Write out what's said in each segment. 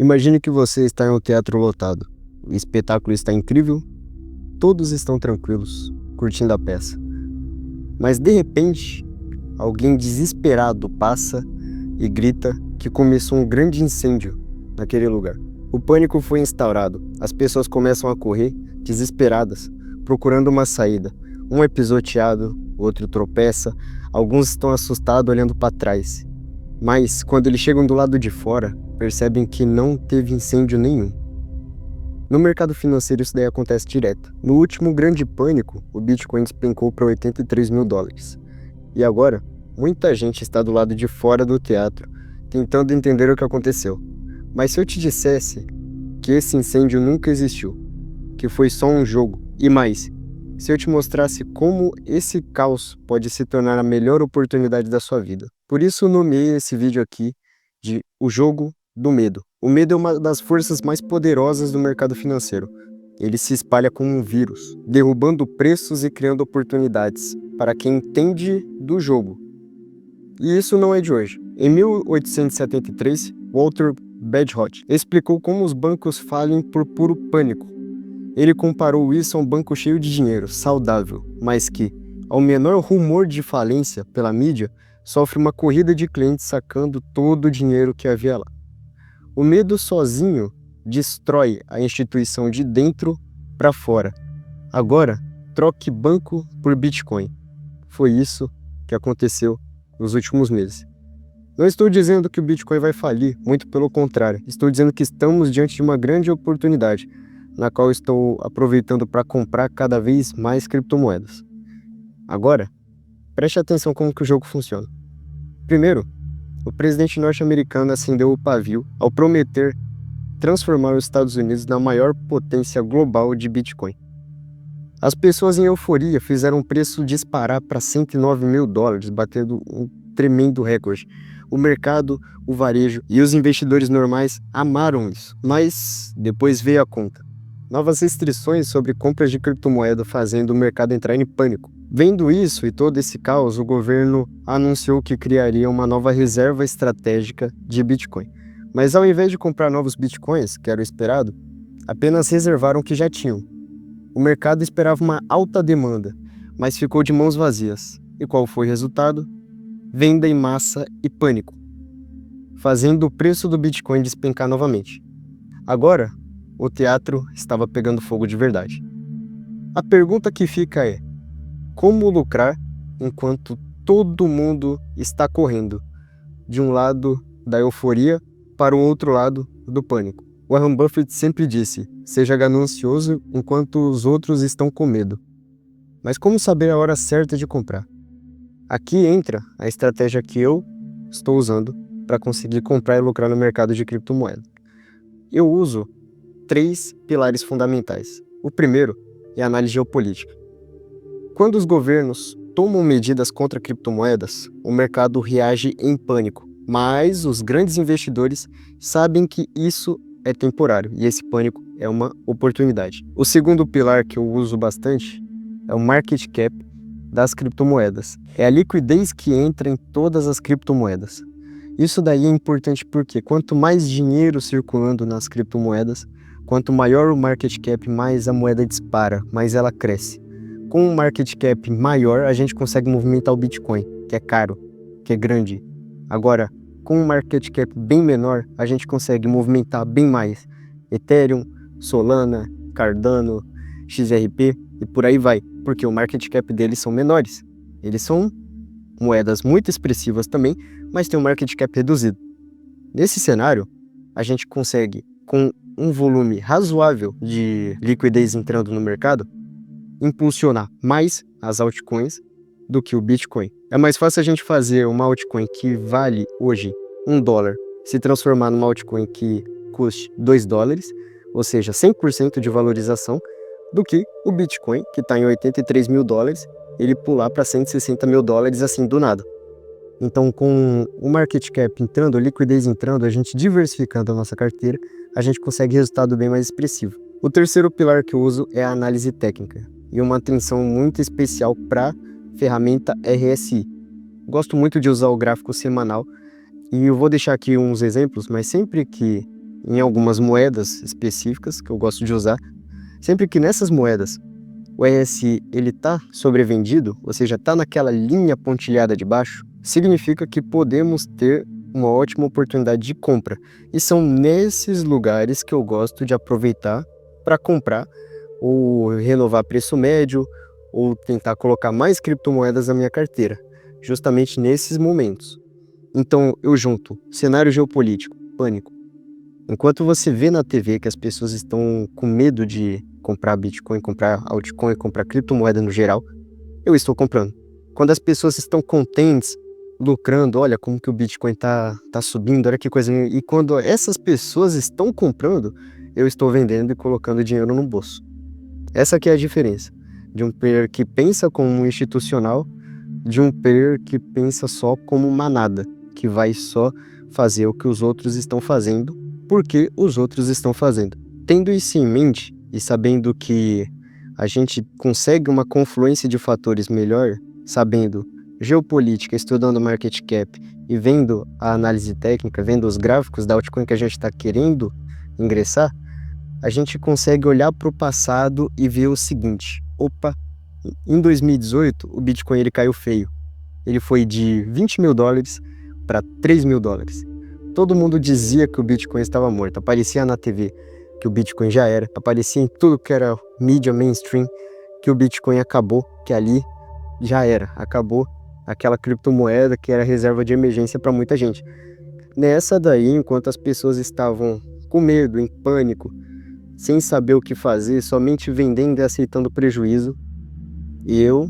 Imagine que você está em um teatro lotado. O espetáculo está incrível, todos estão tranquilos, curtindo a peça. Mas de repente, alguém desesperado passa e grita que começou um grande incêndio naquele lugar. O pânico foi instaurado, as pessoas começam a correr, desesperadas, procurando uma saída. Um é pisoteado, o outro tropeça, alguns estão assustados olhando para trás. Mas, quando eles chegam do lado de fora, percebem que não teve incêndio nenhum. No mercado financeiro isso daí acontece direto. No último grande pânico, o Bitcoin despencou para 83 mil dólares. E agora, muita gente está do lado de fora do teatro, tentando entender o que aconteceu. Mas se eu te dissesse que esse incêndio nunca existiu, que foi só um jogo, e mais, se eu te mostrasse como esse caos pode se tornar a melhor oportunidade da sua vida. Por isso eu nomeei esse vídeo aqui de O Jogo do Medo. O medo é uma das forças mais poderosas do mercado financeiro. Ele se espalha como um vírus, derrubando preços e criando oportunidades para quem entende do jogo. E isso não é de hoje. Em 1873, Walter Bagehot explicou como os bancos falem por puro pânico. Ele comparou isso a um banco cheio de dinheiro, saudável, mas que, ao menor rumor de falência pela mídia, sofre uma corrida de clientes sacando todo o dinheiro que havia lá. O medo sozinho destrói a instituição de dentro para fora. Agora, troque banco por Bitcoin. Foi isso que aconteceu nos últimos meses. Não estou dizendo que o Bitcoin vai falir, muito pelo contrário. Estou dizendo que estamos diante de uma grande oportunidade, na qual estou aproveitando para comprar cada vez mais criptomoedas. Agora, preste atenção como que o jogo funciona. Primeiro, o presidente norte-americano acendeu o pavio ao prometer transformar os Estados Unidos na maior potência global de Bitcoin. As pessoas em euforia fizeram o preço disparar para 109 mil dólares, batendo um tremendo recorde. O mercado, o varejo e os investidores normais amaram isso, mas depois veio a conta. Novas restrições sobre compras de criptomoeda fazendo o mercado entrar em pânico. Vendo isso e todo esse caos, o governo anunciou que criaria uma nova reserva estratégica de Bitcoin. Mas ao invés de comprar novos Bitcoins, que era o esperado, apenas reservaram o que já tinham. O mercado esperava uma alta demanda, mas ficou de mãos vazias. E qual foi o resultado? Venda em massa e pânico, fazendo o preço do Bitcoin despencar novamente. Agora, o teatro estava pegando fogo de verdade. A pergunta que fica é: como lucrar enquanto todo mundo está correndo de um lado da euforia para o outro lado do pânico? Warren Buffett sempre disse: seja ganancioso enquanto os outros estão com medo. Mas como saber a hora certa de comprar? Aqui entra a estratégia que eu estou usando para conseguir comprar e lucrar no mercado de criptomoeda. Eu uso 3 pilares fundamentais. O primeiro é a análise geopolítica. Quando os governos tomam medidas contra criptomoedas, o mercado reage em pânico, mas os grandes investidores sabem que isso é temporário e esse pânico é uma oportunidade. O segundo pilar que eu uso bastante é o market cap das criptomoedas. É a liquidez que entra em todas as criptomoedas. Isso daí é importante porque quanto mais dinheiro circulando nas criptomoedas, quanto maior o market cap, mais a moeda dispara, mais ela cresce. Com um market cap maior, a gente consegue movimentar o Bitcoin, que é caro, que é grande. Agora, com um market cap bem menor, a gente consegue movimentar bem mais Ethereum, Solana, Cardano, XRP e por aí vai, porque o market cap deles são menores. Eles são moedas muito expressivas também, mas tem um market cap reduzido. Nesse cenário, a gente consegue, com um volume razoável de liquidez entrando no mercado, impulsionar mais as altcoins do que o Bitcoin. É mais fácil a gente fazer uma altcoin que vale hoje $1 se transformar numa altcoin que custe $2, ou seja, 100% de valorização, do que o Bitcoin, que está em 83 mil dólares, ele pular para 160 mil dólares assim do nada. Então, com o market cap entrando, a liquidez entrando, a gente diversificando a nossa carteira, a gente consegue resultado bem mais expressivo. O terceiro pilar que eu uso é a análise técnica e uma atenção muito especial para a ferramenta RSI. Gosto muito de usar o gráfico semanal e eu vou deixar aqui uns exemplos, mas sempre que em algumas moedas específicas que eu gosto de usar. Sempre que nessas moedas o RSI ele tá sobrevendido, ou seja, tá naquela linha pontilhada de baixo, significa que podemos ter uma ótima oportunidade de compra. E são nesses lugares que eu gosto de aproveitar para comprar ou renovar preço médio ou tentar colocar mais criptomoedas na minha carteira, justamente nesses momentos. Então eu junto cenário geopolítico, pânico. Enquanto você vê na TV que as pessoas estão com medo de comprar Bitcoin, comprar altcoin, comprar criptomoeda no geral, eu estou comprando. Quando as pessoas estão contentes, lucrando, olha como que o Bitcoin tá subindo, olha que coisa. E quando essas pessoas estão comprando, eu estou vendendo e colocando dinheiro no bolso. Essa aqui é a diferença de um player que pensa como um institucional, de um player que pensa só como manada, que vai só fazer o que os outros estão fazendo, porque os outros estão fazendo. Tendo isso em mente e sabendo que a gente consegue uma confluência de fatores melhor, sabendo geopolítica, estudando market cap e vendo a análise técnica, vendo os gráficos da altcoin que a gente está querendo ingressar, a gente consegue olhar para o passado e ver o seguinte: opa, em 2018 o Bitcoin ele caiu feio. Ele foi de 20 mil dólares para 3 mil dólares. Todo mundo dizia que o Bitcoin estava morto, aparecia na TV que o Bitcoin já era, aparecia em tudo que era mídia mainstream que o Bitcoin acabou, que ali já era, acabou aquela criptomoeda que era reserva de emergência para muita gente. Nessa daí, enquanto as pessoas estavam com medo, em pânico, sem saber o que fazer, somente vendendo e aceitando prejuízo, eu,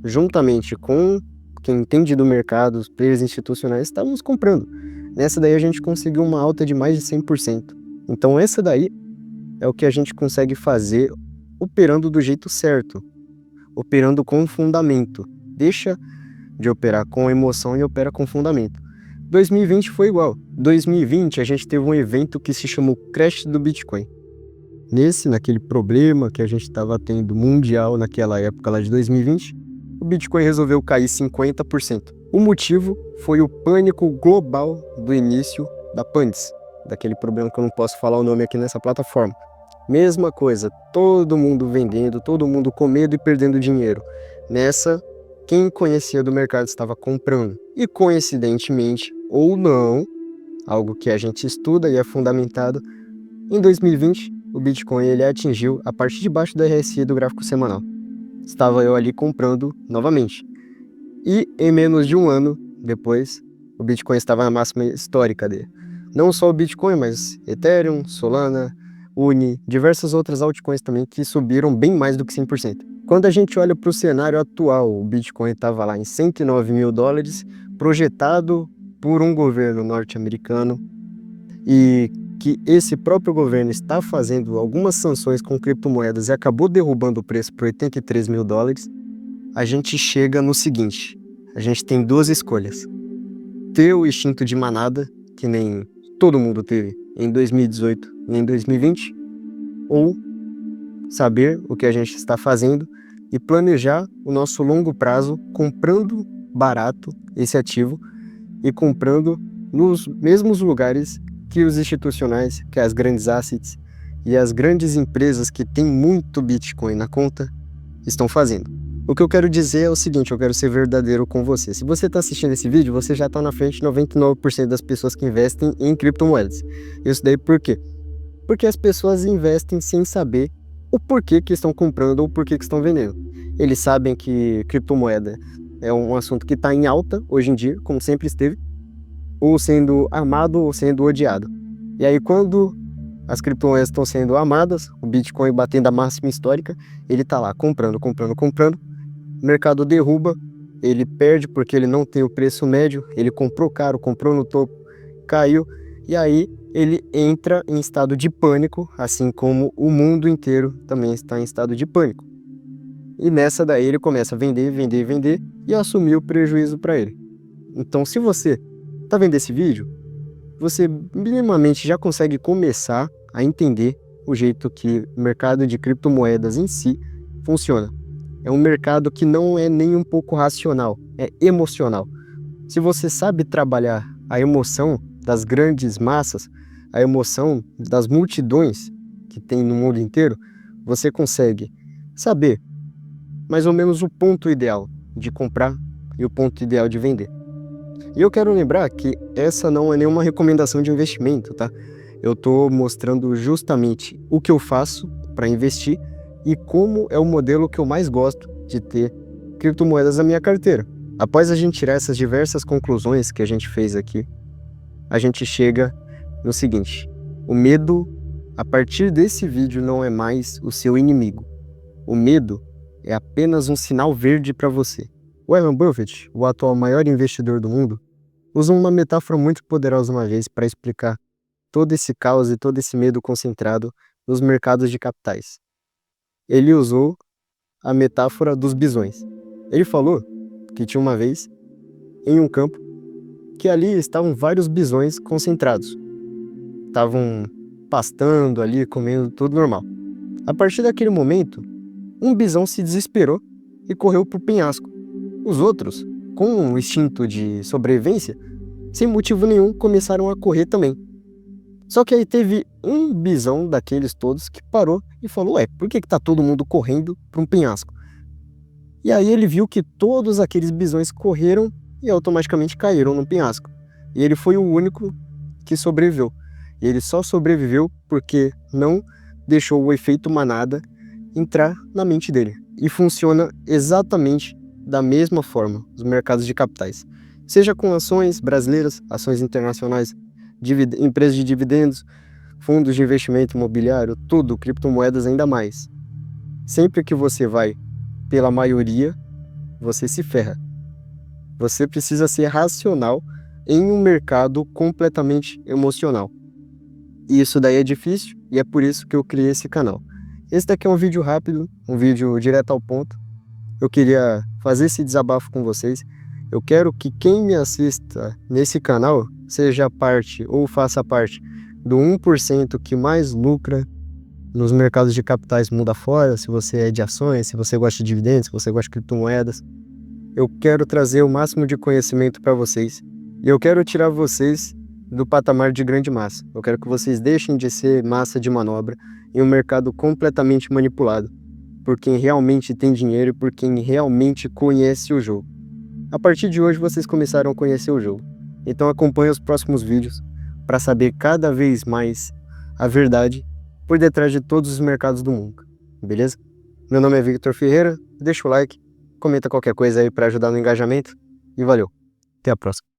juntamente com quem entende do mercado, os players institucionais, estávamos comprando. Nessa daí a gente conseguiu uma alta de mais de 100%. Então essa daí é o que a gente consegue fazer operando do jeito certo, operando com fundamento. Deixa de operar com emoção e opera com fundamento. 2020 foi igual. 2020 a gente teve um evento que se chamou Crash do Bitcoin. Naquele problema que a gente estava tendo mundial naquela época lá de 2020, o Bitcoin resolveu cair 50%. O motivo foi o pânico global do início da Pandis, daquele problema que eu não posso falar o nome aqui nessa plataforma. Mesma coisa, todo mundo vendendo, todo mundo com medo e perdendo dinheiro. Nessa, quem conhecia do mercado estava comprando. E coincidentemente, ou não, algo que a gente estuda e é fundamentado, em 2020, o Bitcoin ele atingiu a parte de baixo do RSI do gráfico semanal. Estava eu ali comprando novamente. E em menos de um ano depois, o Bitcoin estava na máxima histórica dele. Não só o Bitcoin, mas Ethereum, Solana, Uni, diversas outras altcoins também que subiram bem mais do que 100%. Quando a gente olha para o cenário atual, o Bitcoin estava lá em 109 mil dólares, projetado por um governo norte-americano, e que esse próprio governo está fazendo algumas sanções com criptomoedas e acabou derrubando o preço para 83 mil dólares, a gente chega no seguinte: a gente tem duas escolhas. Ter o instinto de manada, que nem todo mundo teve em 2018 e em 2020, ou saber o que a gente está fazendo e planejar o nosso longo prazo comprando barato esse ativo e comprando nos mesmos lugares que os institucionais, que as grandes assets e as grandes empresas que têm muito Bitcoin na conta estão fazendo. O que eu quero dizer é o seguinte: eu quero ser verdadeiro com você. Se você está assistindo esse vídeo, você já está na frente de 99% das pessoas que investem em criptomoedas. Isso daí por quê? Porque as pessoas investem sem saber o porquê que estão comprando ou o porquê que estão vendendo. Eles sabem que criptomoeda é um assunto que está em alta hoje em dia, como sempre esteve, ou sendo amado ou sendo odiado. E aí quando as criptomoedas estão sendo amadas, o Bitcoin batendo a máxima histórica, ele está lá comprando, o mercado derruba, ele perde porque ele não tem o preço médio, ele comprou caro, comprou no topo, caiu, e aí ele entra em estado de pânico, assim como o mundo inteiro também está em estado de pânico. E nessa daí ele começa a vender e assumir o prejuízo para ele. Então se você está vendo esse vídeo, você minimamente já consegue começar a entender o jeito que o mercado de criptomoedas em si funciona. É um mercado que não é nem um pouco racional, é emocional. Se você sabe trabalhar a emoção das grandes massas, a emoção das multidões que tem no mundo inteiro, você consegue saber mais ou menos o ponto ideal de comprar e o ponto ideal de vender. E eu quero lembrar que essa não é nenhuma recomendação de investimento, tá? Eu estou mostrando justamente o que eu faço para investir e como é o modelo que eu mais gosto de ter criptomoedas na minha carteira. Após a gente tirar essas diversas conclusões que a gente fez aqui, a gente chega no seguinte: o medo, a partir desse vídeo, não é mais o seu inimigo. O medo é apenas um sinal verde para você. Warren Buffett, o atual maior investidor do mundo, usa uma metáfora muito poderosa uma vez para explicar todo esse caos e todo esse medo concentrado nos mercados de capitais. Ele usou a metáfora dos bisões. Ele falou que tinha uma vez, em um campo, que ali estavam vários bisões concentrados. Estavam pastando ali, comendo tudo normal. A partir daquele momento, um bisão se desesperou e correu para o penhasco. Os outros, com um instinto de sobrevivência, sem motivo nenhum, começaram a correr também. Só que aí teve um bisão daqueles todos que parou e falou: ué, por que tá todo mundo correndo para um penhasco? E aí ele viu que todos aqueles bisões correram e automaticamente caíram no penhasco. E ele foi o único que sobreviveu. E ele só sobreviveu porque não deixou o efeito manada entrar na mente dele. E funciona exatamente da mesma forma os mercados de capitais. Seja com ações brasileiras, ações internacionais, empresas de dividendos, fundos de investimento imobiliário, tudo, criptomoedas ainda mais. Sempre que você vai pela maioria, você se ferra. Você precisa ser racional em um mercado completamente emocional. E isso daí é difícil e é por isso que eu criei esse canal. Esse daqui é um vídeo rápido, um vídeo direto ao ponto. Eu queria fazer esse desabafo com vocês. Eu quero que quem me assista nesse canal seja parte ou faça parte do 1% que mais lucra nos mercados de capitais mundo afora, se você é de ações, se você gosta de dividendos, se você gosta de criptomoedas. Eu quero trazer o máximo de conhecimento para vocês e eu quero tirar vocês do patamar de grande massa. Eu quero que vocês deixem de ser massa de manobra em um mercado completamente manipulado por quem realmente tem dinheiro e por quem realmente conhece o jogo. A partir de hoje vocês começaram a conhecer o jogo. Então acompanhe os próximos vídeos para saber cada vez mais a verdade por detrás de todos os mercados do mundo, beleza? Meu nome é Victor Ferreira, deixa o like, comenta qualquer coisa aí para ajudar no engajamento e valeu, até a próxima.